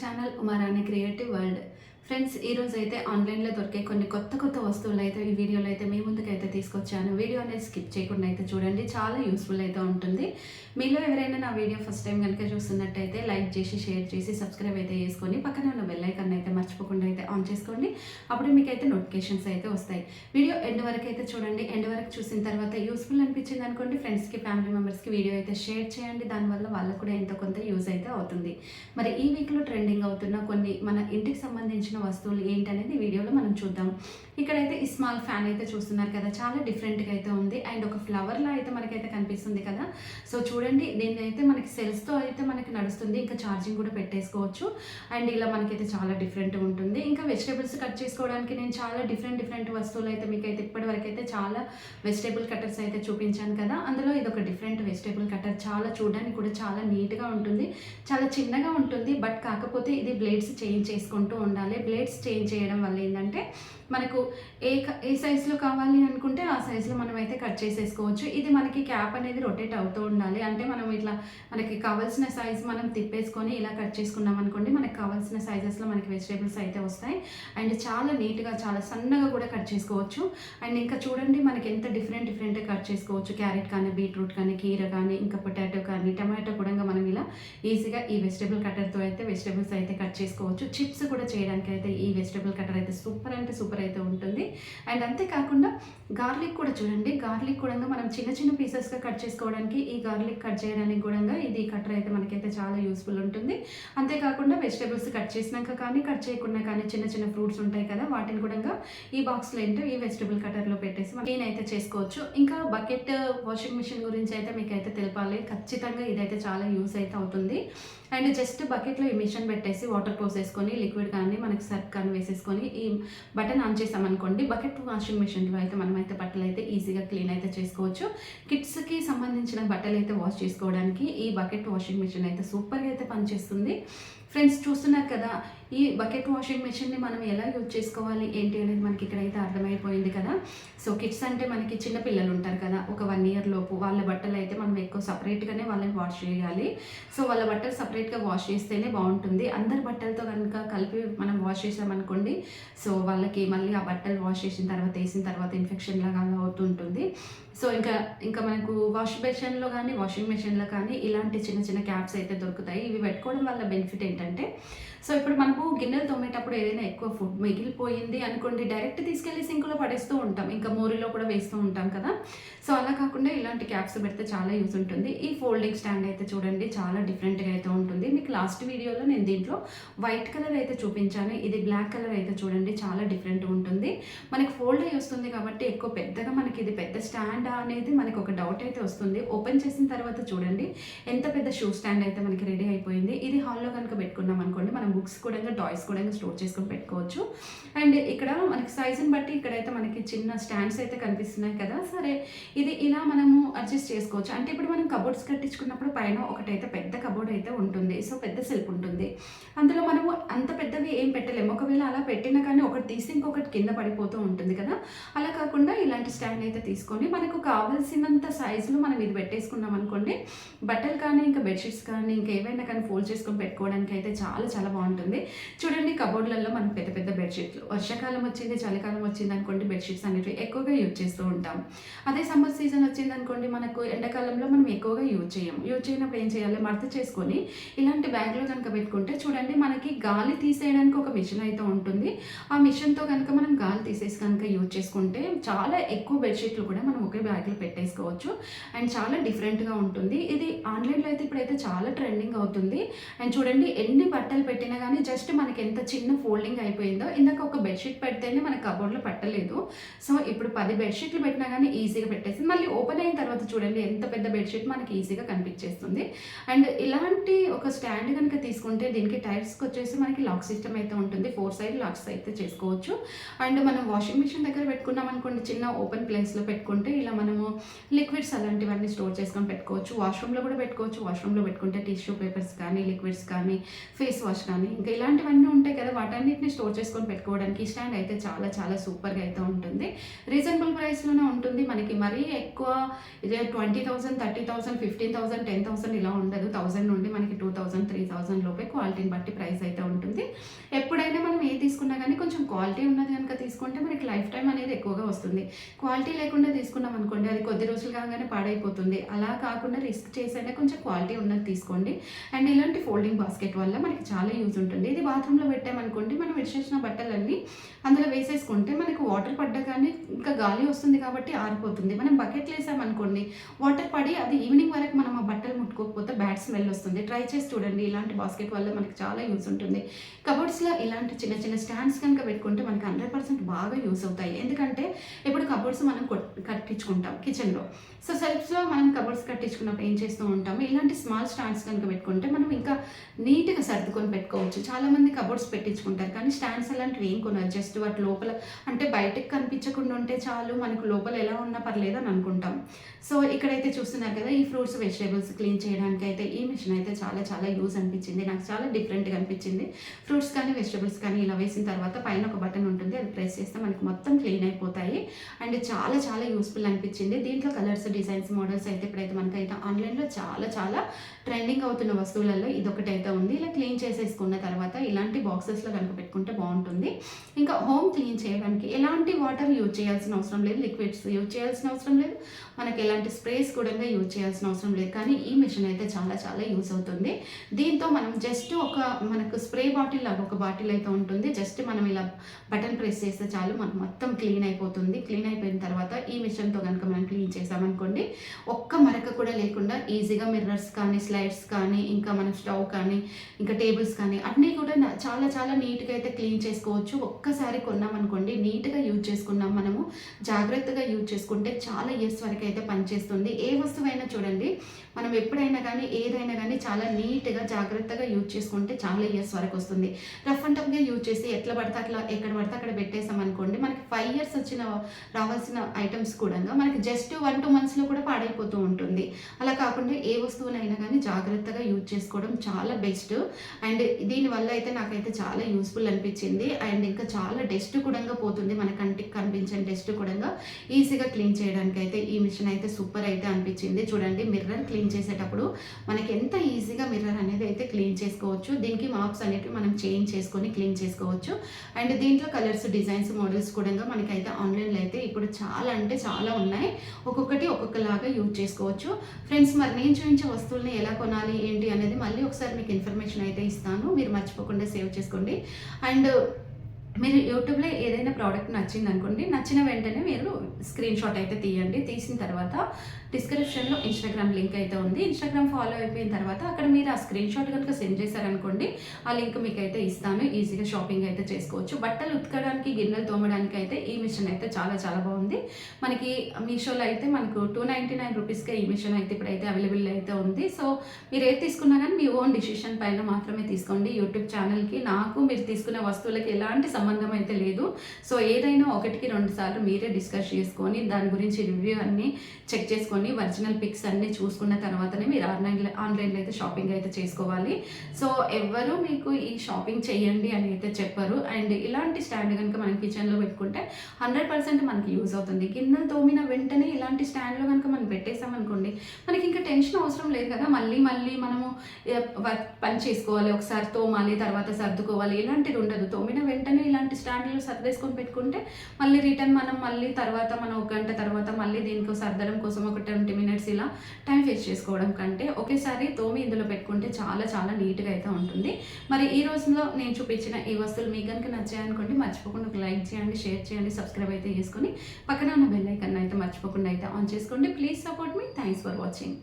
Channel Uma Rani creative world. Friends, ఈరోజు అయితే ఆన్లైన్లో దొరికే కొన్ని కొత్త వస్తువులు అయితే ఈ వీడియోలో అయితే మీ ముందుకైతే తీసుకొచ్చాను. వీడియో అనేది స్కిప్ చేయకుండా అయితే చూడండి, చాలా యూస్ఫుల్ అయితే ఉంటుంది. మీలో ఎవరైనా నా వీడియో ఫస్ట్ టైం కనుక చూస్తున్నట్టయితే లైక్ చేసి షేర్ చేసి సబ్స్క్రైబ్ అయితే చేసుకొని పక్కనే ఉన్న బెల్ ఐకాన్ అయితే మర్చిపోకుండా అయితే ఆన్ చేసుకోండి. అప్పుడు మీకు అయితే నోటిఫికేషన్స్ అయితే వస్తాయి. వీడియో ఎండ్ వరకు అయితే చూడండి. ఎండ్ వరకు చూసిన తర్వాత యూస్ఫుల్ అనిపించింది అనుకోండి, ఫ్రెండ్స్కి ఫ్యామిలీ మెంబర్స్కి వీడియో అయితే షేర్ చేయండి. దానివల్ల వాళ్ళకు కూడా ఎంతో కొంత యూజ్ అయితే అవుతుంది. మరి ఈ వీక్లో ట్రెండింగ్ అవుతున్న కొన్ని మన ఇంటికి సంబంధించిన వస్తువులు ఏంటనేది వీడియోలో మనం చూద్దాం. ఇక్కడైతే ఈ స్మాల్ ఫ్యాన్ అయితే చూస్తున్నారు కదా, చాలా డిఫరెంట్గా అయితే ఉంది. అండ్ ఒక ఫ్లవర్లా అయితే మనకైతే కనిపిస్తుంది కదా. సో చూడండి, దీన్ని అయితే మనకి సెల్స్తో అయితే మనకి నడుస్తుంది. ఇంకా ఛార్జింగ్ కూడా పెట్టేసుకోవచ్చు. అండ్ ఇలా మనకైతే చాలా డిఫరెంట్గా ఉంటుంది. ఇంకా వెజిటేబుల్స్ కట్ చేసుకోవడానికి నేను చాలా డిఫరెంట్ వస్తువులు అయితే మీకైతే ఇప్పటివరకు అయితే చాలా వెజిటేబుల్ కట్టర్స్ అయితే చూపించాను కదా. అందులో ఇది ఒక డిఫరెంట్ వెజిటేబుల్ కట్టర్. చాలా చూడడానికి కూడా చాలా నీట్గా ఉంటుంది, చాలా చిన్నగా ఉంటుంది. బట్ కాకపోతే ఇది బ్లేడ్స్ చేంజ్ చేసుకుంటూ ఉండాలి. బ్లేడ్స్ చేంజ్ చేయడం వల్ల ఏంటంటే మనకు ఏ సైజులో కావాలి అనుకుంటే ఆ సైజులో మనం అయితే కట్ చేసేసుకోవచ్చు. ఇది మనకి క్యాప్ అనేది రొటేట్ అవుతూ ఉండాలి. అంటే మనం ఇట్లా మనకి కావాల్సిన సైజ్ మనం తిప్పేసుకొని ఇలా కట్ చేసుకున్నాం అనుకోండి, మనకి కావాల్సిన సైజెస్లో మనకి వెజిటేబుల్స్ అయితే వస్తాయి. అండ్ చాలా నీట్గా చాలా సన్నగా కూడా కట్ చేసుకోవచ్చు. అండ్ ఇంకా చూడండి, మనకి ఎంత డిఫరెంట్గా కట్ చేసుకోవచ్చు. క్యారెట్ కానీ, బీట్రూట్ కానీ, కీర కానీ, ఇంకా పొటాటో కానీ, టమాటో కూడా మనం ఇలా ఈజీగా ఈ వెజిటేబుల్ కట్టర్తో అయితే వెజిటేబుల్స్ అయితే కట్ చేసుకోవచ్చు. చిప్స్ కూడా చేయడానికి అయితే ఈ వెజిటేబుల్ కట్టర్ అయితే సూపర్ అంటే సూపర్ అయితే ఉంటుంది. అండ్ అంతేకాకుండా గార్లిక్ కూడా చూడండి, గార్లిక్ కూడా మనం చిన్న పీసెస్గా కట్ చేసుకోవడానికి, ఈ గార్లిక్ కట్ చేయడానికి కూడా ఇది కట్టర్ అయితే మనకైతే చాలా యూస్ఫుల్ ఉంటుంది. అంతేకాకుండా వెజిటేబుల్స్ కట్ చేసినాక కానీ కట్ చేయకుండా కానీ చిన్న ఫ్రూట్స్ ఉంటాయి కదా, వాటిని కూడా ఈ బాక్స్లో ఏంటో ఈ వెజిటేబుల్ కట్టర్లో పెట్టేసి క్లీన్ అయితే చేసుకోవచ్చు. ఇంకా బకెట్ వాషింగ్ మిషన్ గురించి అయితే మీకైతే తెలపాలి. ఖచ్చితంగా ఇదైతే చాలా యూస్ అయితే అవుతుంది. అండ్ జస్ట్ బకెట్లో ఈ మిషన్ పెట్టేసి వాటర్ పోసేసుకొని లిక్విడ్ కానీ మనకి సర్ఫ్ కానీ వేసేసుకొని ఈ బటన్ ఆన్ చేసామనుకోండి, బకెట్ వాషింగ్ మిషన్లో అయితే మనమైతే బట్టలు అయితే ఈజీగా క్లీన్ అయితే చేసుకోవచ్చు. కిడ్స్కి సంబంధించిన బట్టలు అయితే వాష్ చేసుకోవడానికి ఈ బకెట్ వాషింగ్ మిషన్ అయితే సూపర్గా అయితే పనిచేస్తుంది. ఫ్రెండ్స్, చూస్తున్నారు కదా, ఈ బకెట్ వాషింగ్ మెషిన్ని మనం ఎలా యూజ్ చేసుకోవాలి ఏంటి అనేది మనకి ఇక్కడైతే అర్థమైపోయింది కదా. సో కిడ్స్ అంటే మనకి చిన్న పిల్లలు ఉంటారు కదా, ఒక 1 year లోపు వాళ్ళ బట్టలు అయితే మనం ఎక్కువ సపరేట్గానే వాళ్ళని వాష్ చేయాలి. సో వాళ్ళ బట్టలు సపరేట్గా వాష్ చేస్తేనే బాగుంటుంది. అందరి బట్టలతో కనుక కలిపి మనం వాష్ చేసామనుకోండి, సో వాళ్ళకి మళ్ళీ ఆ బట్టలు వాష్ చేసిన తర్వాత వేసిన తర్వాత ఇన్ఫెక్షన్ లాగా అవుతుంటుంది. సో ఇంకా మనకు వాష్ బేషన్లో కానీ వాషింగ్ మెషిన్లో కానీ ఇలాంటి చిన్న క్యాప్స్ అయితే దొరుకుతాయి. ఇవి పెట్టుకోవడం వల్ల బెనిఫిట్ ఏంటంటే, సో ఇప్పుడు మనకు గిన్నెలు తోమేటప్పుడు ఏదైనా ఎక్కువ ఫుడ్ మిగిలిపోయింది అనుకోండి, డైరెక్ట్ తీసుకెళ్ళి సింకులో పడేస్తూ ఉంటాం, ఇంకా మోరీలో కూడా వేస్తూ ఉంటాం కదా. సో అలా కాకుండా ఇలాంటి క్యాప్స్ పెడితే చాలా యూజ్ ఉంటుంది. ఈ ఫోల్డింగ్ స్టాండ్ అయితే చూడండి, చాలా డిఫరెంట్గా అయితే ఉంటుంది. మీకు లాస్ట్ వీడియోలో నేను దీంట్లో వైట్ కలర్ అయితే చూపించాను, ఇది బ్లాక్ కలర్ అయితే చూడండి, చాలా డిఫరెంట్గా ఉంటుంది. మనకి ఫోల్డ్ అయ్యి వస్తుంది కాబట్టి ఎక్కువ పెద్దగా మనకి ఇది పెద్ద స్టాండ్ అనేది మనకి ఒక డౌట్ అయితే వస్తుంది. ఓపెన్ చేసిన తర్వాత చూడండి ఎంత పెద్ద షూ స్టాండ్ అయితే మనకి రెడీ అయిపోయింది. ఇది హాల్లో కనుక పెట్టుకున్నాం అనుకోండి, మనం బుక్స్ కూడా టాయ్స్ కూడా స్టోర్ చేసుకొని పెట్టుకోవచ్చు. అండ్ ఇక్కడ మనకి సైజుని బట్టి ఇక్కడైతే మనకి చిన్న స్టాండ్స్ అయితే కనిపిస్తున్నాయి కదా. సరే, ఇది ఇలా మనము అడ్జస్ట్ చేసుకోవచ్చు. అంటే ఇప్పుడు మనం కబోర్డ్స్ కట్టించుకున్నప్పుడు పైన ఒకటైతే పెద్ద కబోర్డ్ అయితే ఉంటుంది, సో పెద్ద సెల్ఫ్ ఉంటుంది. అందులో మనము అంత పెద్దవి ఏం పెట్టలేము. ఒకవేళ అలా పెట్టినా కానీ ఒకటి తీసి ఇంకొకటి కింద పడిపోతూ ఉంటుంది కదా. అలా కాకుండా ఇలాంటి స్టాండ్ అయితే తీసుకొని మనకు కావాల్సినంత సైజులో మనం ఇది పెట్టేసుకున్నాం అనుకోండి, బట్టలు కానీ ఇంకా బెడ్షీట్స్ కానీ ఇంకా ఏవైనా కానీ ఫోల్డ్ చేసుకొని పెట్టుకోవడానికి అయితే చాలా బాగుంటుంది. చూడండి, కబోర్డ్లలో మనం పెద్ద బెడ్షీట్లు, వర్షాకాలం వచ్చింది చలికాలం వచ్చింది అనుకోండి, బెడ్షీట్స్ అనేవి ఎక్కువగా యూజ్ చేస్తూ ఉంటాం. అదే సమ్మర్ సీజన్ వచ్చింది అనుకోండి, మనకు ఎండాకాలంలో మనం ఎక్కువగా యూజ్ చేయనప్పుడు ఏం చేయాలి, మడత చేసుకొని ఇలాంటి బ్యాగ్లో కనుక పెట్టుకుంటే చూడండి, మనకి గాలి తీసేయడానికి ఒక మిషన్ అయితే ఉంటుంది. ఆ మిషన్తో కనుక మనం గాలి తీసేసి కనుక యూజ్ చేసుకుంటే చాలా ఎక్కువ బెడ్షీట్లు కూడా మనం ఒకే బ్యాగ్లో పెట్టేసుకోవచ్చు. అండ్ చాలా డిఫరెంట్గా ఉంటుంది. ఇది ఆన్లైన్లో అయితే ఇప్పుడైతే చాలా ట్రెండింగ్ అవుతుంది. అండ్ చూడండి, ఎన్ని బట్టలు పెట్టినా కానీ జస్ట్ మనకి ఎంత చిన్న ఫోల్డింగ్ అయిపోయిందో. ఇందాక ఒక బెడ్షీట్ పెడితేనే మన కబోర్డ్లో పట్టలేదు. సో ఇప్పుడు 10 బెడ్షీట్లు పెట్టినా కానీ ఈజీగా పెట్టేసి మళ్ళీ ఓపెన్ అయిన తర్వాత చూడండి ఎంత పెద్ద బెడ్షీట్ మనకి ఈజీగా కనిపించేస్తుంది. అండ్ ఇలాంటి ఒక స్టాండ్ కనుక తీసుకుంటే దీనికి టైర్స్కి వచ్చేసి మనకి లాక్ సిస్టమ్ సిస్టమ్ అయితే ఉంటుంది. 4 సైడ్ లాక్స్ అయితే చేసుకోవచ్చు. అండ్ మనం వాషింగ్ మిషన్ దగ్గర పెట్టుకున్నాం అనుకోండి, చిన్న ఓపెన్ ప్లేస్లో పెట్టుకుంటే ఇలా మనము లిక్విడ్స్ అలాంటివన్నీ స్టోర్ చేసుకొని పెట్టుకోవచ్చు. వాష్రూమ్లో కూడా పెట్టుకోవచ్చు. వాష్రూమ్లో పెట్టుకుంటే టిష్యూ పేపర్స్ కానీ, లిక్విడ్స్ కానీ, ఫేస్ వాష్ కానీ, ఇంకా ఇలాంటివన్నీ ఉంటాయి కదా, వాటన్నిటిని స్టోర్ చేసుకొని పెట్టుకోవడానికి ఈ స్టాండ్ అయితే చాలా చాలా సూపర్గా అయితే ఉంటుంది. రీజనబుల్ ప్రైస్లోనే ఉంటుంది. మనకి మరీ ఎక్కువ ఇదే 20,000, 30,000, 15,000, 10,000 ఇలా ఉండదు. 1000 నుండి మనకి 2,000, 3,000 లోపే క్వాలిటీని బట్టి ప్రైస్ అయితే ఉంటుంది. ఎప్పుడైనా మనం ఏ తీసుకున్నా కానీ కొంచెం క్వాలిటీ ఉన్నది కనుక తీసుకుంటే మనకి లైఫ్ టైం అనేది ఎక్కువగా వస్తుంది. క్వాలిటీ లేకుండా తీసుకున్నాం అనుకోండి, అది కొద్ది రోజులు కాగానే పాడైపోతుంది. అలా కాకుండా రిస్క్ చేసైనా కొంచెం క్వాలిటీ ఉన్నది తీసుకోండి. అండ్ ఇలాంటి ఫోల్డింగ్ బాస్కెట్ వల్ల మనకి చాలా యూజ్ ఉంటుంది. ఇది బాత్రూంలో పెట్టామనుకోండి, మనం విడిచేసిన బట్టలన్నీ అందులో వేసేసుకుంటే మనకు వాటర్ పడ్డా కానీ ఇంకా గాలి వస్తుంది కాబట్టి ఆరిపోతుంది. మనం బకెట్లు వేసామనుకోండి, వాటర్ పడి అది ఈవినింగ్ వరకు మనం ఆ బట్టలు ముట్టుకోకపోతే బ్యాడ్ స్మెల్ వస్తుంది. ట్రై చేసి చూడండి. ఇలాంటి బాస్కెట్ వల్ల మనకి చాలా యూజ్ ఉంటుంది. కబోర్డ్స్లో ఇలాంటి చిన్న చిన్న స్టాండ్స్ కనుక పెట్టుకుంటే మనకి 100% బాగా యూజ్ అవుతాయి. ఎందుకంటే ఇప్పుడు కబోర్డ్స్ మనం కట్టించుకుంటాం కిచెన్లో. సో సెల్ఫ్స్లో మనం కబోర్డ్స్ కట్టించుకున్నప్పుడు ఏం చేస్తూ ఉంటాము, ఇలాంటి స్మాల్ స్టాండ్స్ కనుక పెట్టుకుంటే మనం ఇంకా నీట్గా సర్దుకొని పెట్టుకోవచ్చు. చాలామంది కబోర్డ్స్ పెట్టించుకుంటారు కానీ స్టాండ్స్ అలాంటివి ఏం కొనరు. జస్ట్ వాటి లోపల అంటే బయటకు కనిపించకుండా ఉంటే చాలు, మనకు లోపల ఎలా ఉన్నా పర్లేదు అని అనుకుంటాం. సో ఇక్కడైతే చూస్తున్నారు కదా, ఈ ఫ్రూట్స్ వెజిటేబుల్స్ క్లీన్ చేయడానికి అయితే ఈ మిషన్ అయితే చాలా చాలా యూజ్ అనిపించింది. నాకు చాలా డిఫరెంట్గా అనిపించింది. ఫ్రూట్స్ కానీ వెజిటేబుల్స్ కానీ ఇలా వేసిన తర్వాత పైన ఒక బటన్ ఉంటుంది, అది ప్రెస్ చేస్తే మనకి మొత్తం క్లీన్ అయిపోతాయి. అండ్ చాలా చాలా యూస్ఫుల్ అనిపించింది. దీంట్లో కలర్స్, డిజైన్స్, మోడల్స్ అయితే ఇప్పుడైతే మనకైతే ఆన్లైన్లో చాలా చాలా ట్రెండింగ్ అవుతున్న వస్తువులలో ఇదొకటి అయితే ఉంది. ఇలా క్లీన్ చేసేసుకున్న తర్వాత ఇలాంటి బాక్సెస్లో కనుక పెట్టుకుంటే బాగుంటుంది. ఇంకా హోమ్ క్లీన్ చేయడానికి ఎలాంటి వాటర్ యూజ్ చేయాల్సిన అవసరం లేదు, లిక్విడ్స్ యూజ్ చేయాల్సిన అవసరం లేదు, మనకి ఎలాంటి స్ప్రేస్ కూడా యూజ్ చేయాల్సిన అవసరం లేదు. కానీ ఈ మిషన్ అయితే చాలా చాలా యూజ్ అవుతుంది. దీంతో మనం జస్ట్ మనకు స్ప్రే బాటిల్ లాగా ఒక బాటిల్ అయితే ఉంటుంది. జస్ట్ మనం ఇలా బటన్ ప్రెస్ చేస్తే చాలు మనకు మొత్తం క్లీన్ అయిపోతుంది. క్లీన్ అయిపోయిన తర్వాత ఈ మిషన్తో కనుక మనం క్లీన్ చేసామనుకోండి, ఒక్క మరక కూడా లేకుండా ఈజీగా మిర్రర్స్ కానీ, స్లైడ్స్ కానీ, ఇంకా మనం స్టవ్ కానీ, ఇంకా టేబుల్స్ కానీ అన్నీ కూడా చాలా చాలా నీట్గా అయితే క్లీన్ చేసుకోవచ్చు. ఒక్కసారి కొన్నామనుకోండి, నీట్గా యూజ్ చేసుకున్నాం, మనము జాగ్రత్తగా యూజ్ చేసుకుంటే చాలా ఇయర్స్ వరకు అయితే పనిచేస్తుంది. ఏ వస్తువైనా చూడండి, మనం ఎప్పుడైనా కానీ ఏదైనా కానీ చాలా నీట్గా జాగ్రత్తగా యూజ్ చేసుకుంటే చాలా ఇయర్స్ వరకు వస్తుంది. రఫ్ అండ్ టఫ్గా యూజ్ చేసి ఎట్లా పడితే అట్లా ఎక్కడ పడితే అక్కడ పెట్టేసామనుకోండి, మనకి 5 ఇయర్స్ రావాల్సిన ఐటమ్స్ కూడా మనకి జస్ట్ 1-2 మంత్స్లో కూడా పాడైపోతూ ఉంటుంది. అలా కాకుండా ఏ వస్తువునైనా కానీ జాగ్రత్తగా యూజ్ చేసుకోవడం చాలా బెస్ట్. అండ్ దీనివల్ల అయితే నాకైతే చాలా యూస్ఫుల్ అనిపించింది. అండ్ ఇంకా చాలా డస్ట్ కూడా పోతుంది, మన కంటికి కనిపించని డస్ట్ కూడా ఈజీగా క్లీన్ చేయడానికి అయితే ఈ మిషన్ అయితే సూపర్ అయితే అనిపించింది. చూడండి, మిర్రర్ క్లీన్ చేసేటప్పుడు మనకి ఎంత ఈజీగా మిర్రర్ అనేది అయితే క్లీన్ చేసుకోవచ్చు. దీనికి మార్క్స్ అనేవి మనం చేంజ్ చేసుకొని క్లీన్ చేసుకోవచ్చు. అండ్ దీంట్లో కలర్స్, డిజైన్స్, మోడల్స్ కూడా మనకైతే ఆన్లైన్లో అయితే ఇప్పుడు చాలా అంటే చాలా ఉన్నాయి. ఒక్కొక్కటి ఒక్కొక్కలాగా యూజ్ చేసుకోవచ్చు. ఫ్రెండ్స్, మరి నేను చూపించే వస్తువుల్ని ఎలా కొనాలి ఏంటి అనేది మళ్ళీ ఒకసారి మీకు ఇన్ఫర్మేషన్ అయితే ఇస్తాను. మీరు మర్చిపోకుండా సేవ్ చేసుకోండి. అండ్ మీరు యూట్యూబ్లో ఏదైనా ప్రోడక్ట్ నచ్చింది అనుకోండి, నచ్చిన వెంటనే మీరు స్క్రీన్ షాట్ అయితే తీయండి. తీసిన తర్వాత డిస్క్రిప్షన్లో ఇన్స్టాగ్రామ్ లింక్ అయితే ఉంది. ఇన్స్టాగ్రామ్ ఫాలో అయిపోయిన తర్వాత అక్కడ మీరు ఆ స్క్రీన్ షాట్ కనుక సెండ్ చేశారనుకోండి, ఆ లింక్ మీకు అయితే ఇస్తాను. ఈజీగా షాపింగ్ అయితే చేసుకోవచ్చు. బట్టలు ఉతకడానికి, గిన్నెలు తోమడానికి అయితే ఈ మిషన్ అయితే చాలా చాలా బాగుంది. మనకి మీషోలో అయితే మనకు 299 రూపీస్కే ఈ మిషన్ అయితే ఇప్పుడైతే అవైలబుల్ అయితే ఉంది. సో మీరు ఏది తీసుకున్నా కానీ మీ ఓన్ డిసిషన్ పైన మాత్రమే తీసుకోండి. యూట్యూబ్ ఛానల్కి నాకు మీరు తీసుకునే వస్తువులకి ఎలాంటి సంబంధం అయితే లేదు. సో ఏదైనా 1-2 సార్లు మీరే డిస్కస్ చేసుకొని దాని గురించి రివ్యూ అన్నీ చెక్ చేసుకొని ఒరిజినల్ పిక్స్ అన్నీ చూసుకున్న తర్వాతనే మీరు ఆన్లైన్లో అయితే షాపింగ్ అయితే చేసుకోవాలి. సో ఎవ్వరూ మీకు ఈ షాపింగ్ చేయండి అని అయితే చెప్పరు. అండ్ ఇలాంటి స్టాండ్ కనుక మనం కిచెన్లో పెట్టుకుంటే 100% మనకి యూజ్ అవుతుంది. గిన్నెలు తోమిన వెంటనే ఇలాంటి స్టాండ్లో కనుక మనం పెట్టేసామనుకోండి, మనకి ఇంకా టెన్షన్ అవసరం లేదు కదా. మళ్ళీ మనము పని చేసుకోవాలి, ఒకసారి తోమాలి, తర్వాత సర్దుకోవాలి, ఇలాంటిది ఉండదు. తోమిన వెంటనే ఇలాంటి స్టాండ్లో సర్దేసుకొని పెట్టుకుంటే మళ్ళీ రిటర్న్ మనం మనం 1 గంట తర్వాత మళ్ళీ దీనికి సర్దడం కోసం ఒక 20 మినిట్స్ ఇలా టైం వేస్ట్ చేసుకోవడం కంటే ఒకేసారి తోమి ఇందులో పెట్టుకుంటే చాలా చాలా నీట్గా అయితే ఉంటుంది. మరి ఈ రోజులో నేను చూపించిన ఈ వస్తువులు మీకు కనుక నచ్చాయనుకోండి, మర్చిపోకుండా ఒక లైక్ చేయండి, షేర్ చేయండి, సబ్స్క్రైబ్ అయితే చేసుకొని పక్కన ఉన్న బెల్ ఐకాన్ అయితే మర్చిపోకుండా అయితే ఆన్ చేసుకోండి. Please support me. Thanks for watching.